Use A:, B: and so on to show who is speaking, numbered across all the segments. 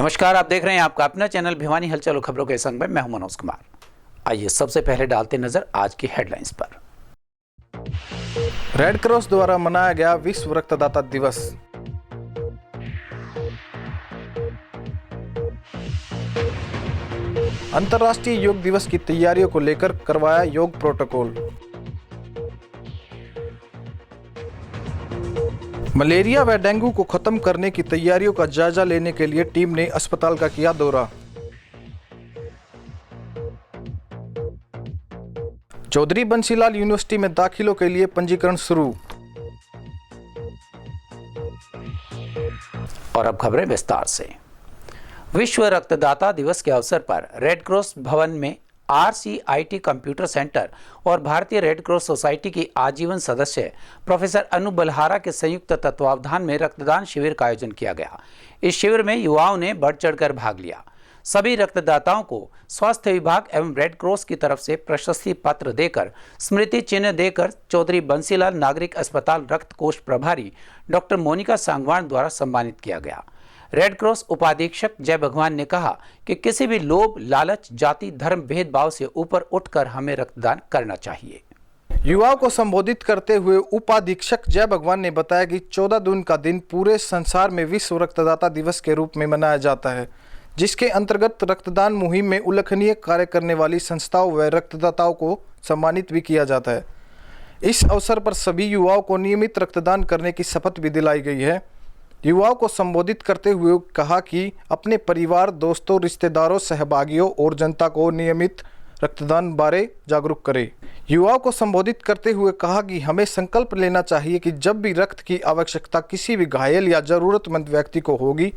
A: नमस्कार, आप देख रहे हैं आपका अपना चैनल भिवानी हलचल और खबरों के संग में मैं हूं मनोज कुमार। आइए सबसे पहले डालते नजर आज की हेडलाइंस पर।
B: रेड क्रॉस द्वारा मनाया गया विश्व रक्तदाता दिवस। अंतर्राष्ट्रीय योग दिवस की तैयारियों को लेकर करवाया योग प्रोटोकॉल। मलेरिया व डेंगू को खत्म करने की तैयारियों का जायजा लेने के लिए टीम ने अस्पताल का किया दौरा। चौधरी बंसीलाल यूनिवर्सिटी में दाखिलों के लिए पंजीकरण शुरू।
A: और अब खबरें विस्तार से। विश्व रक्तदाता दिवस के अवसर पर रेड क्रॉस भवन में RCIT कंप्यूटर सेंटर और भारतीय रेड क्रॉस सोसाइटी की आजीवन सदस्य प्रोफेसर अनु बलहारा के संयुक्त तत्वावधान में रक्तदान शिविर का आयोजन किया गया। इस शिविर में युवाओं ने बढ़ चढ़कर भाग लिया। सभी रक्तदाताओं को स्वास्थ्य विभाग एवं रेड क्रॉस की तरफ से प्रशस्ति पत्र देकर स्मृति चिन्ह देकर चौधरी बंसीलाल नागरिक अस्पताल रक्त कोष प्रभारी डॉक्टर मोनिका सांगवान द्वारा सम्मानित किया गया। रेड क्रॉस उपाधीक्षक जय भगवान ने कहा कि किसी भी लोभ, लालच, जाति, धर्म, भेदभाव से ऊपर उठकर हमें रक्तदान करना चाहिए।
B: युवाओं को संबोधित करते हुए उपाधीक्षक जय भगवान ने बताया कि 14 जून का दिन पूरे संसार में विश्व रक्तदाता दिवस के रूप में मनाया जाता है, जिसके अंतर्गत रक्तदान मुहिम में उल्लेखनीय कार्य करने वाली संस्थाओं व रक्तदाताओं को सम्मानित भी किया जाता है। इस अवसर पर सभी युवाओं को नियमित रक्तदान करने की शपथ भी दिलाई गई है। युवाओं को संबोधित करते हुए कहा कि अपने परिवार, दोस्तों, रिश्तेदारों, सहभागियों और जनता को नियमित रक्तदान बारे जागरूक करें। युवाओं को संबोधित करते हुए कहा कि हमें संकल्प लेना चाहिए कि जब भी रक्त की आवश्यकता किसी भी घायल या जरूरतमंद व्यक्ति को होगी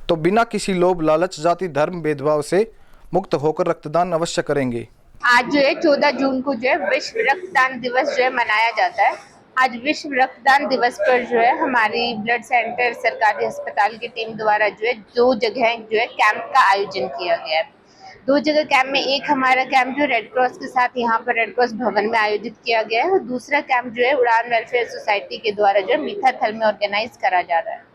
B: तो बिना किसी लोभ, लालच, जाति, धर्म, भेदभाव से मुक्त होकर रक्तदान अवश्य करेंगे।
C: आज जो है 14 जून को जो है विश्व रक्तदान दिवस जो है मनाया जाता है। आज विश्व रक्तदान दिवस पर जो है हमारी ब्लड सेंटर सरकारी अस्पताल की टीम द्वारा जो है 2 जगह जो है कैंप का आयोजन किया गया है। 2 जगह कैंप में एक हमारा कैंप जो रेड क्रॉस के साथ यहाँ पर रेड क्रॉस भवन में आयोजित किया गया है और दूसरा कैंप जो है उड़ान वेलफेयर सोसाइटी के द्वारा जो है मीठाथल में ऑर्गेनाइज करा जा रहा है।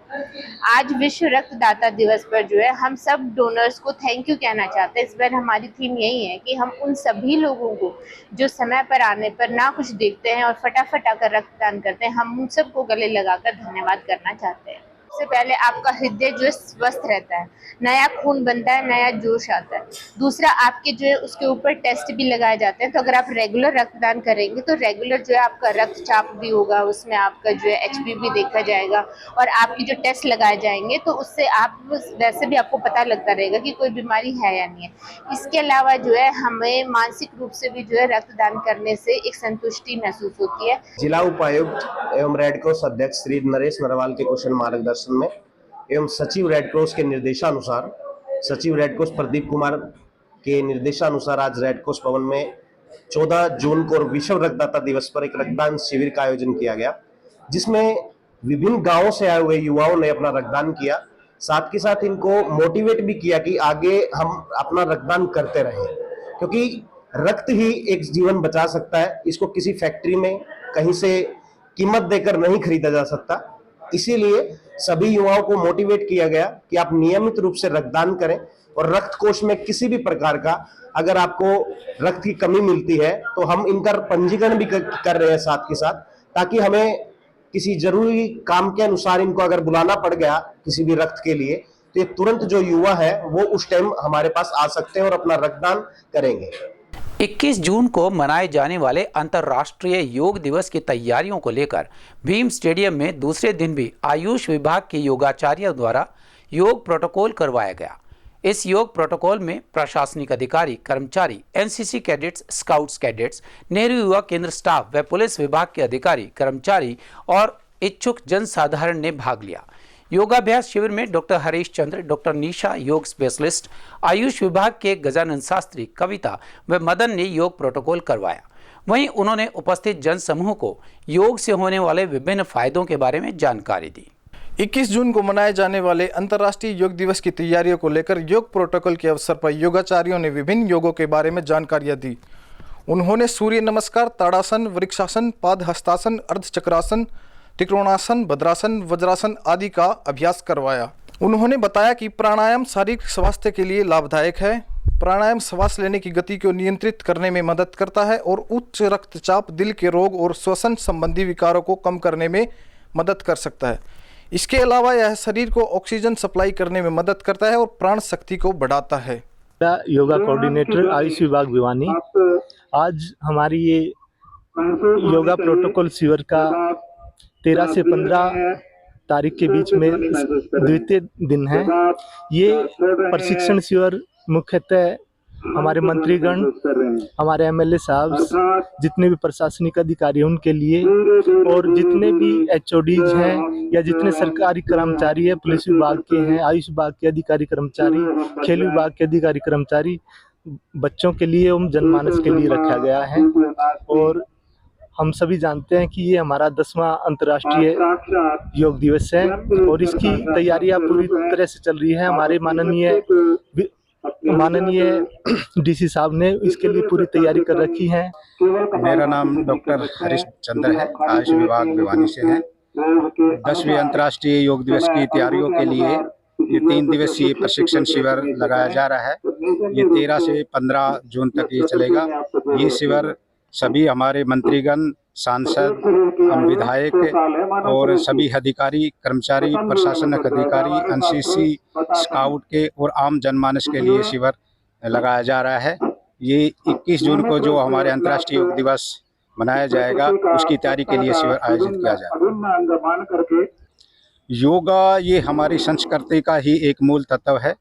C: आज विश्व रक्तदाता दिवस पर जो है हम सब डोनर्स को थैंक यू कहना चाहते हैं। इस बार हमारी थीम यही है कि हम उन सभी लोगों को जो समय पर आने पर ना कुछ देखते हैं और फटाफट आकर रक्तदान करते हैं, हम उन सबको गले लगाकर धन्यवाद करना चाहते हैं। सबसे पहले आपका हृदय जो है स्वस्थ रहता है, नया खून बनता है, नया जोश आता है। दूसरा, आपके जो है उसके ऊपर टेस्ट भी लगाए जाते हैं, तो अगर आप रेगुलर रक्तदान करेंगे तो रेगुलर जो है आपका रक्तचाप भी होगा, उसमें आपका जो है HB भी देखा जाएगा और आपकी जो टेस्ट लगाए जाएंगे तो उससे आप वैसे भी आपको पता लगता रहेगा कि कोई बीमारी है या नहीं है। इसके अलावा जो है हमें मानसिक रूप से भी जो है रक्तदान करने से एक संतुष्टि महसूस होती है।
D: जिला उपायुक्त एवं रेड क्रॉस अध्यक्ष श्री नरेश नरवाल के कुशल मार्गदर्शन में एवं सचिव रेड क्रॉस के निर्देशानुसार, सचिव रेड क्रॉस प्रदीप कुमार के निर्देशानुसार आज रेड क्रॉस भवन में 14 जून को विश्व रक्तदाता दिवस पर एक रक्तदान शिविर का आयोजन किया गया, जिसमें विभिन्न गांवों से आए हुए युवाओं ने अपना रक्तदान किया। साथ के साथ इनको मोटिवेट भी किया कि आगे हम अपना रक्तदान करते रहें, क्योंकि रक्त ही एक जीवन बचा सकता है। इसको किसी फैक्ट्री में कहीं से कीमत देकर नहीं खरीदा जा सकता। इसीलिए सभी युवाओं को मोटिवेट किया गया कि आप नियमित रूप से रक्तदान करें और रक्त कोष में किसी भी प्रकार का अगर आपको रक्त की कमी मिलती है तो हम इनका पंजीकरण भी कर रहे हैं साथ के साथ, ताकि हमें किसी जरूरी काम के अनुसार इनको अगर बुलाना पड़ गया किसी भी रक्त के लिए तो ये तुरंत जो युवा है वो उस टाइम हमारे पास आ सकते हैं और अपना रक्तदान करेंगे।
A: 21 जून को मनाए जाने वाले अंतर्राष्ट्रीय योग दिवस की तैयारियों को लेकर भीम स्टेडियम में दूसरे दिन भी आयुष विभाग के योगाचार्यों द्वारा योग प्रोटोकॉल करवाया गया। इस योग प्रोटोकॉल में प्रशासनिक अधिकारी, कर्मचारी, NCC cadets, scouts cadets, Nehru युवा केंद्र स्टाफ व पुलिस विभाग के अधिकारी, कर्मचारी और इच्छुक जनसाधारण ने भाग लिया। योगाभ्यास शिविर में डॉक्टर हरीश चंद्र, डॉक्टर निशा योग स्पेशलिस्ट, आयुष विभाग के गजानन शास्त्री, कविता व मदन ने योग प्रोटोकॉल करवाया। वहीं उन्होंने उपस्थित जन समूह को योग से होने वाले विभिन्न फायदों के बारे में जानकारी दी।
B: 21 जून को मनाए जाने वाले अंतर्राष्ट्रीय योग दिवस की तैयारियों को लेकर योग प्रोटोकॉल के अवसर पर योगाचार्यों ने विभिन्न योगों के बारे में जानकारियां दी। उन्होंने सूर्य नमस्कार, ताड़ासन, वृक्षासन, पाद हस्तासन, अर्धचक्रासन, त्रिकोणासन, भद्रासन, वज्रासन आदि का अभ्यास करवाया। उन्होंने बताया कि प्राणायाम शारीरिक स्वास्थ्य के लिए लाभदायक है। प्राणायाम श्वास लेने की गति को नियंत्रित करने में मदद करता है और उच्च रक्तचाप, दिल के रोग और श्वसन संबंधी विकारों को कम करने में मदद कर सकता है। इसके अलावा यह शरीर को ऑक्सीजन सप्लाई करने में मदद करता है और प्राण शक्ति को बढ़ाता है।
E: योगा कोऑर्डिनेटर आयुष विभाग भिवानी, आज हमारी ये योगा प्रोटोकॉल शिविर का 13 से 15 तारीख के बीच में द्वितीय दिन है। ये प्रशिक्षण शिविर मुख्यतः हमारे मंत्रीगण, हमारे एमएलए साहब, जितने भी प्रशासनिक अधिकारी हैं उनके लिए, और जितने भी एचओडीज हैं या जितने सरकारी कर्मचारी हैं, पुलिस विभाग के हैं, आयुष विभाग के अधिकारी कर्मचारी, खेल विभाग के अधिकारी कर्मचारी, बच्चों के लिए एवं जनमानस के लिए रखा गया है। और हम सभी जानते हैं कि ये हमारा 10वां अंतर्राष्ट्रीय योग दिवस है और इसकी तैयारियां पूरी तरह से चल रही है। हमारे माननीय डीसी साहब ने इसके लिए पूरी तैयारी कर रखी है।
F: मेरा नाम डॉक्टर हरीश चंद्र है, आयुष विभाग भिवानी से है। 10वें अंतर्राष्ट्रीय योग दिवस की तैयारियों के लिए ये 3 दिवसीय प्रशिक्षण शिविर लगाया जा रहा है। ये 13 से 15 जून तक ये चलेगा। ये शिविर सभी हमारे मंत्रीगण, सांसद, विधायक और सभी अधिकारी, कर्मचारी, प्रशासनिक अधिकारी, एनसीसी, स्काउट के और आम जनमानस के लिए शिविर लगाया जा रहा है। ये 21 जून को जो हमारे अंतर्राष्ट्रीय योग दिवस मनाया जाएगा, उसकी तैयारी के लिए शिविर आयोजित किया जाएगा। योगा ये हमारी संस्कृति का ही एक मूल तत्व है।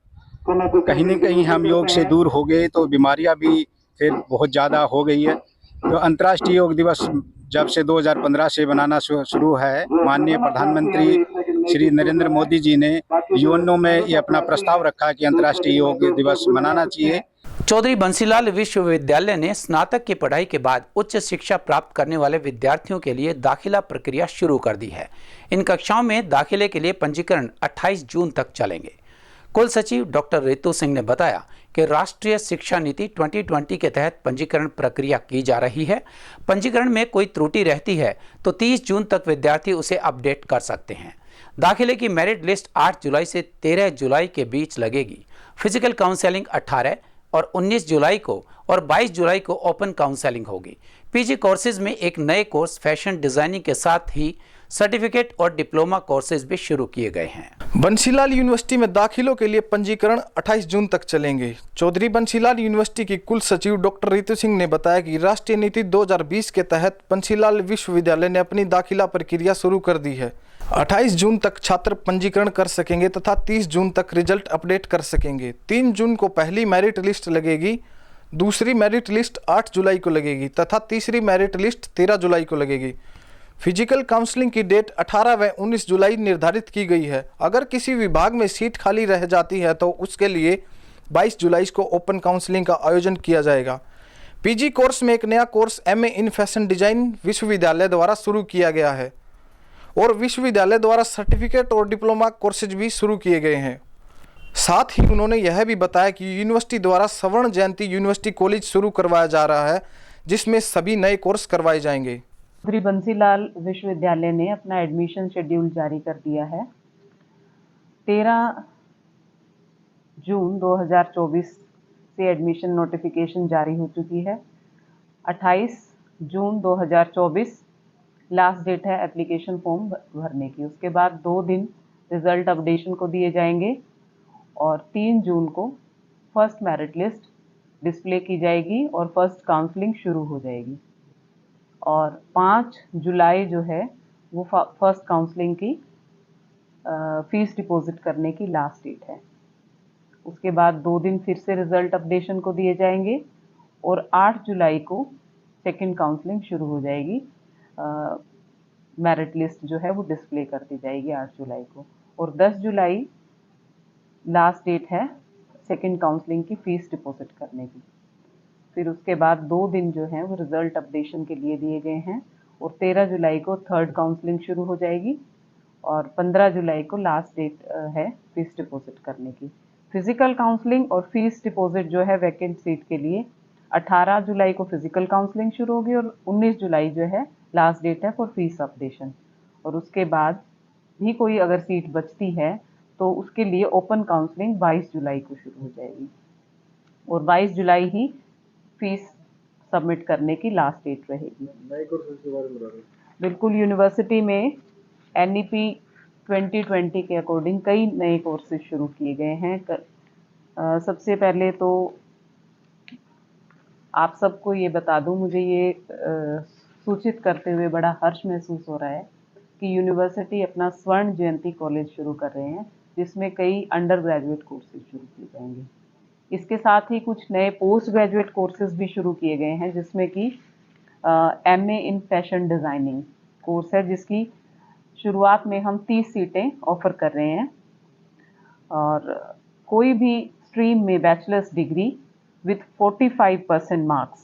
F: कहीं न कहीं हम योग से दूर हो गए तो बीमारियां भी फिर बहुत ज़्यादा हो गई है। तो अंतर्राष्ट्रीय योग दिवस जब से 2015 से बनाना शुरू है, माननीय प्रधानमंत्री श्री नरेंद्र मोदी जी ने यूएनओ में ये अपना प्रस्ताव रखा कि अंतर्राष्ट्रीय योग दिवस मनाना चाहिए।
A: चौधरी बंसीलाल विश्वविद्यालय ने स्नातक की पढ़ाई के बाद उच्च शिक्षा प्राप्त करने वाले विद्यार्थियों के लिए दाखिला प्रक्रिया शुरू कर दी है। इन कक्षाओं में दाखिले के लिए पंजीकरण 28 जून तक चलेंगे। कुल सचिव डॉक्टर रितु सिंह ने बताया कि राष्ट्रीय शिक्षा नीति 2020 के तहत पंजीकरण प्रक्रिया की जा रही है। पंजीकरण में कोई त्रुटि रहती है तो 30 जून तक विद्यार्थी उसे अपडेट कर सकते हैं। दाखिले की मेरिट लिस्ट 8 जुलाई से 13 जुलाई के बीच लगेगी। फिजिकल काउंसलिंग 18 और 19 जुलाई को और 22 जुलाई को ओपन काउंसलिंग होगी। पीजी कोर्सेज में एक नए कोर्स फैशन डिजाइनिंग के साथ ही सर्टिफिकेट और डिप्लोमा कोर्सेज भी शुरू किए गए हैं।
B: बंसीलाल यूनिवर्सिटी में दाखिलों के लिए पंजीकरण 28 जून तक चलेंगे। चौधरी बंसीलाल यूनिवर्सिटी की कुल सचिव डॉक्टर रितु सिंह ने बताया कि राष्ट्रीय नीति 2020 के तहत बंसीलाल विश्वविद्यालय ने अपनी दाखिला प्रक्रिया शुरू कर दी है। 28 जून तक छात्र पंजीकरण कर सकेंगे तथा 30 जून तक रिजल्ट अपडेट कर सकेंगे। 3 जून को पहली मेरिट लिस्ट लगेगी, दूसरी मेरिट लिस्ट 8 जुलाई को लगेगी तथा तीसरी मेरिट लिस्ट 13 जुलाई को लगेगी। फिजिकल काउंसलिंग की डेट 18 व 19 जुलाई निर्धारित की गई है। अगर किसी विभाग में सीट खाली रह जाती है तो उसके लिए 22 जुलाई को ओपन काउंसलिंग का आयोजन किया जाएगा। पीजी कोर्स में एक नया course MA in fashion design विश्वविद्यालय द्वारा शुरू किया गया है और विश्वविद्यालय द्वारा सर्टिफिकेट और डिप्लोमा कोर्सेज भी शुरू किए गए हैं। साथ ही उन्होंने यह भी बताया कि यूनिवर्सिटी द्वारा स्वर्ण जयंती यूनिवर्सिटी कॉलेज शुरू करवाया जा रहा है, जिसमें सभी नए कोर्स करवाए जाएंगे।
G: चौधरी बंसीलाल विश्वविद्यालय ने अपना एडमिशन शेड्यूल जारी कर दिया है। 13 जून 2024 से एडमिशन नोटिफिकेशन जारी हो चुकी है। 28 जून 2024 लास्ट डेट है एप्लीकेशन फॉर्म भरने की। उसके बाद 2 दिन रिजल्ट अपडेशन को दिए जाएंगे और 3 जून को फर्स्ट मेरिट लिस्ट डिस्प्ले की जाएगी और फर्स्ट काउंसलिंग शुरू हो जाएगी। और 5 जुलाई जो है वो फर्स्ट काउंसलिंग की फीस डिपॉजिट करने की लास्ट डेट है। उसके बाद 2 दिन फिर से रिज़ल्ट अपडेशन को दिए जाएंगे और 8 जुलाई को सेकंड काउंसलिंग शुरू हो जाएगी। मेरिट लिस्ट जो है वो डिस्प्ले कर दी जाएगी 8 जुलाई को और 10 जुलाई लास्ट डेट है सेकंड काउंसलिंग की फ़ीस डिपॉजिट करने की। फिर उसके बाद 2 दिन जो हैं वो रिज़ल्ट अपडेशन के लिए दिए गए हैं और 13 जुलाई को थर्ड काउंसलिंग शुरू हो जाएगी और 15 जुलाई को लास्ट डेट है फ़ीस डिपॉजिट करने की। फिज़िकल काउंसलिंग और फीस डिपॉजिट जो है वैकेंट सीट के लिए 18 जुलाई को फिज़िकल काउंसलिंग शुरू होगी और 19 जुलाई जो है लास्ट डेट है फॉर फीस अपडेशन। और उसके बाद भी कोई अगर सीट बचती है तो उसके लिए ओपन काउंसलिंग 22 जुलाई को शुरू हो जाएगी और 22 जुलाई ही फीस सबमिट करने की लास्ट डेट रहेगी। बिल्कुल, यूनिवर्सिटी में NEP 2020 के अकॉर्डिंग कई नए कोर्सेज शुरू किए गए हैं। सबसे पहले तो आप सबको ये बता दूं, मुझे ये सूचित करते हुए बड़ा हर्ष महसूस हो रहा है कि यूनिवर्सिटी अपना स्वर्ण जयंती कॉलेज शुरू कर रहे हैं, जिसमें कई अंडर ग्रेजुएट कोर्सेज शुरू किए जाएंगे। इसके साथ ही कुछ नए पोस्ट ग्रेजुएट कोर्सेज भी शुरू किए गए हैं, जिसमें कि MA in fashion designing course है, जिसकी शुरुआत में हम 30 सीटें ऑफर कर रहे हैं और कोई भी स्ट्रीम में bachelors degree with 45% marks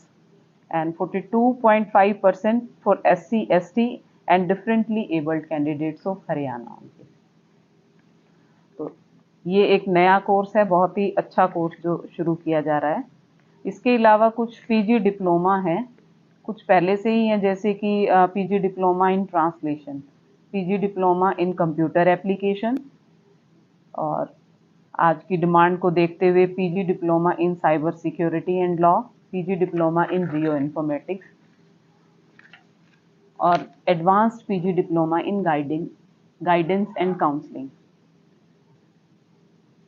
G: and 42.5% for SC, ST and differently abled candidates of Haryana. तो ये एक नया कोर्स है, बहुत ही अच्छा कोर्स जो शुरू किया जा रहा है। इसके अलावा कुछ PG डिप्लोमा हैं, कुछ पहले से ही हैं, जैसे कि PG diploma in translation, PG diploma in computer application और आज की डिमांड को देखते हुए PG diploma in cyber security and law, PG diploma in geo informatics और advanced PG diploma in guidance and counselling.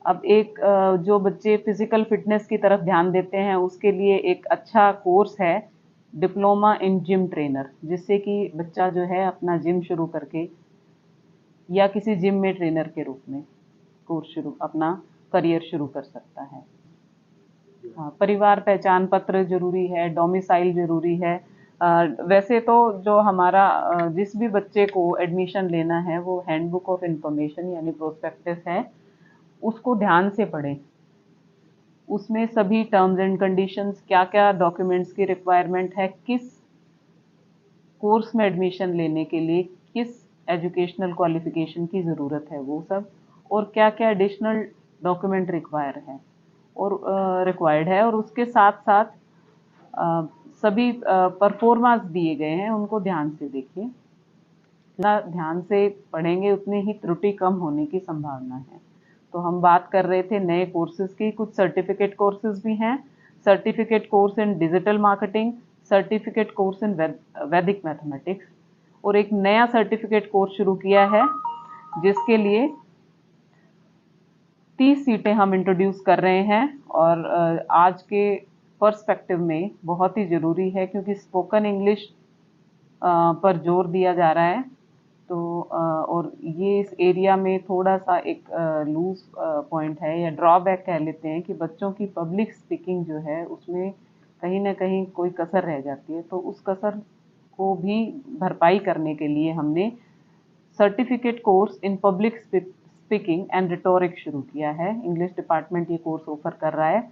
G: अब एक जो बच्चे फिजिकल फिटनेस की तरफ ध्यान देते हैं, उसके लिए एक अच्छा कोर्स है डिप्लोमा इन जिम ट्रेनर, जिससे कि बच्चा जो है अपना जिम शुरू करके या किसी जिम में ट्रेनर के रूप में अपना करियर शुरू कर सकता है। हाँ, परिवार पहचान पत्र जरूरी है, डोमिसाइल जरूरी है। वैसे तो जो हमारा जिस भी बच्चे को एडमिशन लेना है वो हैंडबुक ऑफ इंफॉर्मेशन यानी प्रोस्पेक्टस है, उसको ध्यान से पढ़ें। उसमें सभी टर्म्स एंड कंडीशंस, क्या क्या डॉक्यूमेंट्स की रिक्वायरमेंट है, किस कोर्स में एडमिशन लेने के लिए किस एजुकेशनल क्वालिफिकेशन की ज़रूरत है, वो सब, और क्या क्या एडिशनल डॉक्यूमेंट रिक्वायर्ड है और उसके साथ साथ सभी परफॉर्मेंस दिए गए हैं, उनको ध्यान से देखिए। जितना ध्यान से पढ़ेंगे उतनी ही त्रुटि कम होने की संभावना है। तो हम बात कर रहे थे नए कोर्सेज की, कुछ सर्टिफिकेट कोर्सेज भी हैं, certificate course in digital marketing, certificate course in वैदिक मैथमेटिक्स और एक नया सर्टिफिकेट कोर्स शुरू किया है जिसके लिए 30 सीटें हम इंट्रोड्यूस कर रहे हैं और आज के पर्सपेक्टिव में बहुत ही ज़रूरी है, क्योंकि स्पोकन इंग्लिश पर जोर दिया जा रहा है। तो और ये इस एरिया में थोड़ा सा एक लूज पॉइंट है या ड्रॉबैक कह लेते हैं कि बच्चों की पब्लिक स्पीकिंग जो है उसमें कहीं ना कहीं कोई कसर रह जाती है। तो उस कसर को भी भरपाई करने के लिए हमने certificate course in public speaking and rhetoric शुरू किया है। इंग्लिश डिपार्टमेंट ये कोर्स ऑफर कर रहा है।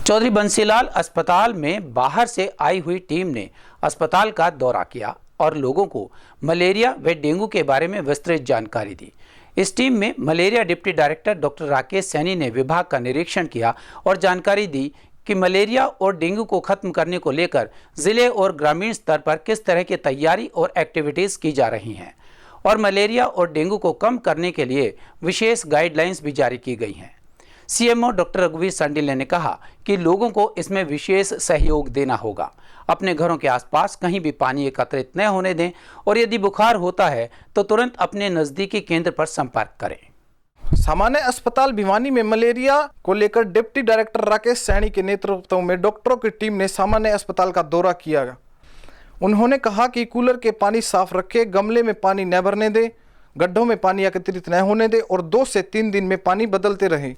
A: चौधरी बंसीलाल अस्पताल में बाहर से आई हुई टीम ने अस्पताल का दौरा किया और लोगों को मलेरिया व डेंगू के बारे में विस्तृत जानकारी दी। इस टीम में malaria deputy director doctor Rakesh Saini ने विभाग का निरीक्षण किया और जानकारी दी कि मलेरिया और डेंगू को खत्म करने को लेकर जिले और ग्रामीण स्तर पर किस तरह की तैयारी और एक्टिविटीज की जा रही हैं और मलेरिया और डेंगू को कम करने के लिए विशेष गाइडलाइंस भी जारी की गई हैं। CMO डॉक्टर रघुवीर सांडिल्य ने कहा कि लोगों को इसमें विशेष सहयोग देना होगा, अपने घरों के आसपास कहीं भी पानी एकत्रित न होने दें और यदि बुखार होता है तो तुरंत अपने नज़दीकी केंद्र पर संपर्क करें।
B: सामान्य अस्पताल भिवानी में मलेरिया को लेकर डिप्टी डायरेक्टर राकेश सैनी के नेतृत्व में डॉक्टरों की टीम ने सामान्य अस्पताल का दौरा किया। उन्होंने कहा कि कूलर के पानी साफ रखें, गमले में पानी न भरने दें, गड्ढों में पानी एकत्रित न होने दें और 2 से 3 दिन में पानी बदलते रहें।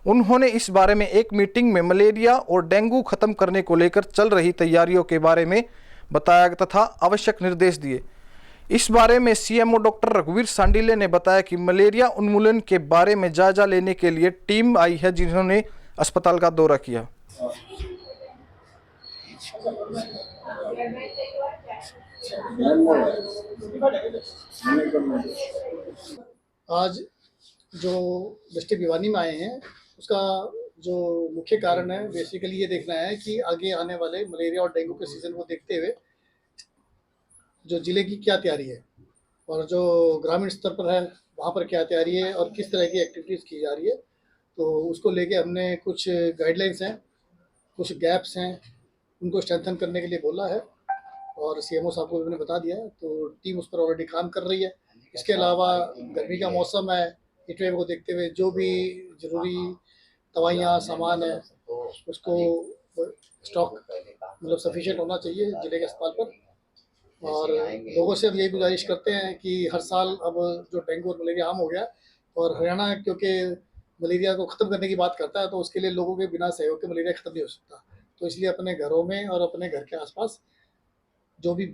B: उन्होंने इस बारे में एक मीटिंग में मलेरिया और डेंगू खत्म करने को लेकर चल रही तैयारियों के बारे में बताया तथा आवश्यक निर्देश दिए। इस बारे में CMO डॉक्टर रघुवीर सांडिल्य ने बताया कि मलेरिया उन्मूलन के बारे में जायजा लेने के लिए टीम आई है, जिन्होंने अस्पताल का दौरा किया।
H: आज जो डिस्ट्रिक्ट भिवानी में आए हैं उसका जो मुख्य कारण है बेसिकली ये देखना है कि आगे आने वाले मलेरिया और डेंगू के सीज़न को देखते हुए जो ज़िले की क्या तैयारी है और जो ग्रामीण स्तर पर है वहाँ पर क्या तैयारी है और किस तरह की एक्टिविटीज़ की जा रही है। तो उसको लेके हमने कुछ गाइडलाइंस हैं, कुछ गैप्स हैं, उनको स्ट्रेंथन करने के लिए बोला है और सीएमओ साहब को भी मैंने बता दिया है, तो टीम उस पर ऑलरेडी काम कर रही है। इसके अलावा गर्मी का मौसम है, हीट वेव को देखते हुए जो भी ज़रूरी दवाइयाँ सामान है उसको स्टॉक मतलब सफिशिएंट होना चाहिए जिले के अस्पताल पर। और लोगों से अब यही गुजारिश करते हैं कि हर साल अब जो डेंगू और मलेरिया आम हो गया और हरियाणा क्योंकि मलेरिया को ख़त्म करने की बात करता है, तो उसके लिए लोगों के बिना सहयोग के मलेरिया ख़त्म नहीं हो सकता। तो इसलिए अपने घरों में और अपने घर के आसपास जो भी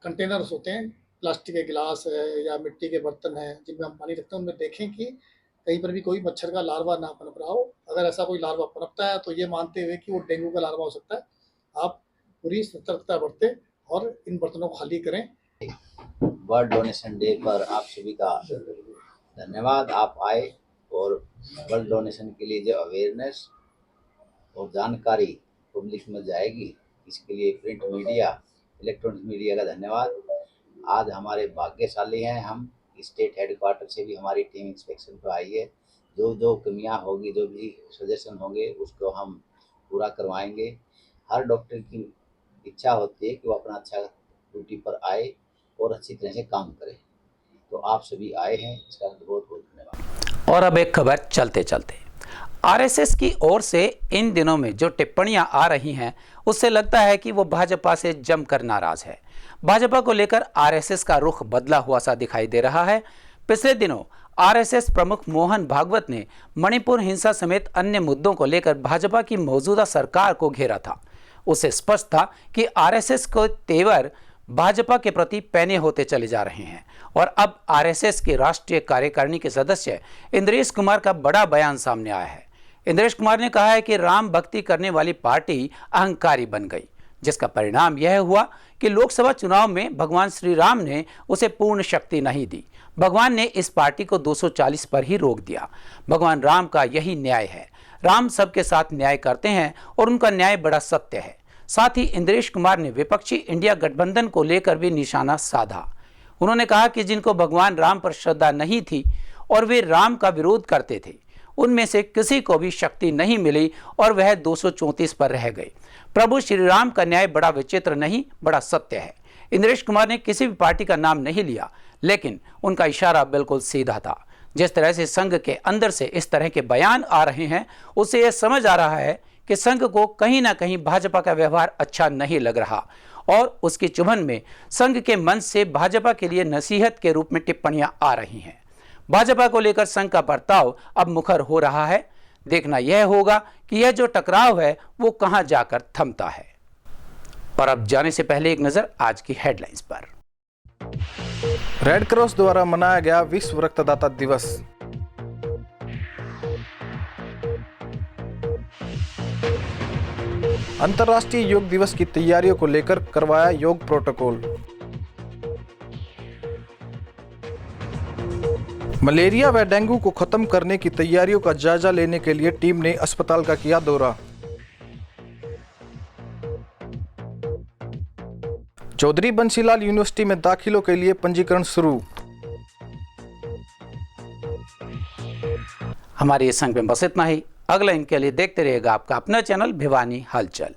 H: कंटेनर्स होते हैं, प्लास्टिक के गिलास है या मिट्टी के बर्तन हैं जिनमें हम पानी रखते हैं, उनमें देखें कि कहीं पर भी कोई मच्छर का लार्वा ना पनप रहा हो। अगर ऐसा कोई लार्वा पनपता है तो ये मानते हुए कि वो डेंगू का लार्वा हो सकता है, आप पूरी सतर्कता बरतें और इन बर्तनों को खाली करें।
I: ब्लड डोनेशन डे पर आप सभी का धन्यवाद। आप आए और ब्लड डोनेशन के लिए जो अवेयरनेस और जानकारी पब्लिक में जाएगी, इसके लिए प्रिंट मीडिया, इलेक्ट्रॉनिक मीडिया का धन्यवाद। आज हमारे भाग्यशाली हैं, हम स्टेट हेडक्वार्टर से भी हमारी टीम इंस्पेक्शन पर आई है। जो जो कमियां होगी, जो भी सजेशन होंगे, उसको हम पूरा करवाएंगे। हर डॉक्टर की इच्छा होती है कि वो अपना अच्छा ड्यूटी पर आए और अच्छी तरह से काम करे। तो आप सभी आए हैं, इसका बहुत बहुत धन्यवाद।
A: और अब एक खबर चलते चलते, आरएसएस की ओर से इन दिनों में जो टिप्पणियां आ रही हैं, उससे लगता है कि वो भाजपा से जमकर नाराज है। भाजपा को लेकर आरएसएस का रुख बदला हुआ सा दिखाई दे रहा है। पिछले दिनों आरएसएस प्रमुख मोहन भागवत ने मणिपुर हिंसा समेत अन्य मुद्दों को लेकर भाजपा की मौजूदा सरकार को घेरा था। उसे स्पष्ट था कि आरएसएस को तेवर भाजपा के प्रति पैने होते चले जा रहे हैं। और अब आरएसएस के राष्ट्रीय कार्यकारिणी के सदस्य इंद्रेश कुमार का बड़ा बयान सामने आया है। इंद्रेश कुमार ने कहा है कि राम भक्ति करने वाली पार्टी अहंकारी बन गई, जिसका परिणाम यह हुआ कि लोकसभा चुनाव में भगवान श्री राम ने उसे पूर्ण शक्ति नहीं दी। भगवान ने इस पार्टी को 240 पर ही रोक दिया। भगवान राम का यही न्याय है। राम सबके साथ न्याय करते हैं और उनका न्याय बड़ा सत्य है। साथ ही इंद्रेश कुमार ने विपक्षी इंडिया गठबंधन को लेकर भी निशाना साधा। उन्होंने कहा कि जिनको भगवान राम पर श्रद्धा नहीं थी और वे राम का विरोध करते थे, उनमें से किसी को भी शक्ति नहीं मिली और वह 234 पर रह गए। प्रभु श्री राम का न्याय बड़ा विचित्र नहीं, बड़ा सत्य है। इंद्रेश कुमार ने किसी भी पार्टी का नाम नहीं लिया, लेकिन उनका इशारा बिल्कुल सीधा था। जिस तरह से संघ के अंदर से इस तरह के बयान आ रहे हैं, उससे यह समझ आ रहा है कि संघ को कहीं ना कहीं भाजपा का व्यवहार अच्छा नहीं लग रहा और उसकी चुभन में संघ के मंच से भाजपा के लिए नसीहत के रूप में टिप्पणियां आ रही हैं। भाजपा को लेकर संघ का बर्ताव अब मुखर हो रहा है। देखना यह होगा कि यह जो टकराव है वो कहां जाकर थमता है। और अब जाने से पहले एक नजर आज की हेडलाइंस पर।
B: रेड क्रॉस द्वारा मनाया गया विश्व रक्तदाता दिवस। अंतर्राष्ट्रीय योग दिवस की तैयारियों को लेकर करवाया योग प्रोटोकॉल। मलेरिया व डेंगू को खत्म करने की तैयारियों का जायजा लेने के लिए टीम ने अस्पताल का किया दौरा। चौधरी बंसीलाल यूनिवर्सिटी में दाखिलों के लिए पंजीकरण शुरू।
A: हमारे इस संग में बस इतना ही। अगला इनके लिए देखते रहेगा आपका अपना चैनल भिवानी हलचल।